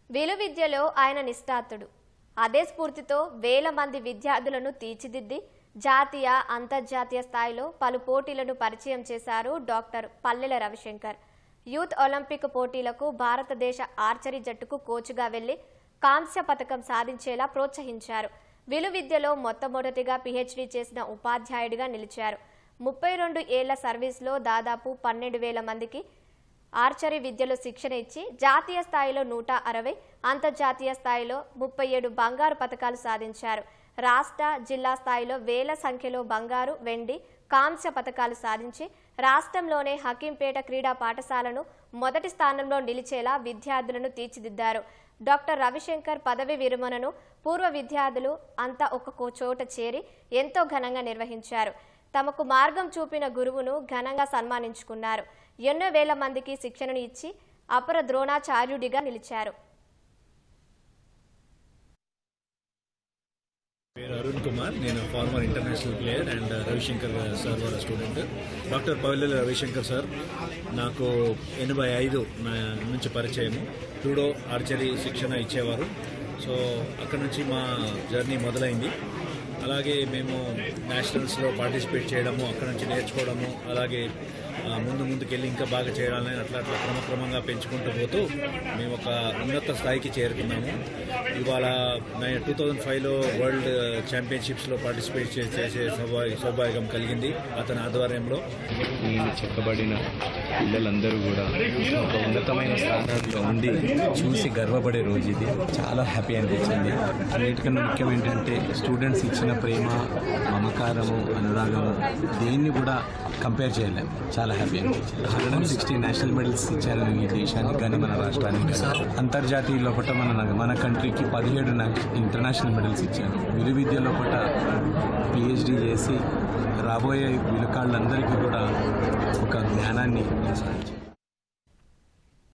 విలువిద్యలో ఆయన నిష్ఠాతుడు. అదే స్ఫూర్తితో వేల మంది విద్యార్థులను తీర్చిదిద్ది జాతీయ అంతర్జాతీయ స్థాయిలో పలు పోటీలను పరిచయం చేశారు doctor Pallela Ravishankar. Youth Olympic పోటీలకు భారతదేశ ఆర్చరీ జట్టుకు కోచ్గా వెళ్లి కాంస్య పతకం సాధించేలా ప్రోత్సహించారు. విలువిద్యలో మొట్టమొదటిగా పీహెచ్డీ చేసిన ఉపాధ్యాయుడిగా నిలిచారు. 32 ఏళ్ల సర్వీస్లో దాదాపు 12,000 మందికి ఆర్చరీ విద్యలో శిక్షణ ఇచ్చి జాతీయ స్థాయిలో 160, అంతర్జాతీయ స్థాయిలో 37 బంగారు పతకాలు సాధించారు. రాష్ట్ర, జిల్లా స్థాయిలో వేల సంఖ్యలో బంగారు, వెండి, కాంస్య పతకాలు సాధించి రాష్ట్రంలోనే హకీంపేట క్రీడా పాఠశాలను మొదటి స్థానంలో నిలిచేలా విద్యార్థులను తీర్చిదిద్దారు. డాక్టర్ రవిశంకర్ పదవి విరమణను పూర్వ విద్యార్థులు అంతా ఒక చోట చేరి ఎంతో ఘనంగా నిర్వహించారు. తమకు మార్గం చూపిన గురువును ఘనంగా సన్మానించుకున్నారు. ఎన్నో వేల మందికి శిక్షణను ఇచ్చి అపర ద్రోణాచార్యుడిగా నిలిచారు. అరుణ్ కుమార్, నేను former international player and Ravishankar sir వాళ్ళ student. Doctor Pallela Ravishankar sir నాకు 85 నుంచి పరిచయము. జూడో, ఆర్చరీ శిక్షణ ఇచ్చేవారు. సో అక్కడ నుంచి మా జర్నీ మొదలైంది. అలాగే మేము నేషనల్స్లో పార్టిసిపేట్ చేయడము, అక్కడ నుంచి నేర్చుకోవడము, అలాగే ముందుకెళ్ళి ఇంకా బాగా చేయాలని అట్లా క్రమక్రమంగా పెంచుకుంటూ పోతూ మేము ఒక ఉన్నత స్థాయికి చేరుకున్నాము. ఇవాళ 2005లో వరల్డ్ ఛాంపియన్షిప్స్లో పార్టిసిపేట్ చేసే సౌభాగ్యం కలిగింది అతని ఆధ్వర్యంలో. చెక్కబడిన పిల్లలందరూ కూడా ఒక ఉన్నతమైన స్థానాల్లో ఉండి చూసి గర్వపడే రోజు ఇది. చాలా హ్యాపీ అనిపించింది. అన్నిటికన్నా ముఖ్యం ఏంటంటే స్టూడెంట్స్ ఇచ్చిన ప్రేమ, మమకారము, అనురాగము దేన్ని కూడా కంపేర్ చేయలేము. చాలా హ్యాపీ అనిపించింది. 160 నేషనల్ మెడల్స్ ఇచ్చారు ఈ దేశానికి కానీ మన రాష్ట్రానికి. అంతర్జాతీయ లోపల మన కంట్రీకి 17 ఇంటర్నేషనల్ మెడల్స్ ఇచ్చారు. విలువిద్య లోపల పిహెచ్డీ చేసి రాబోయే విలుకాళ్ళందరికీ కూడా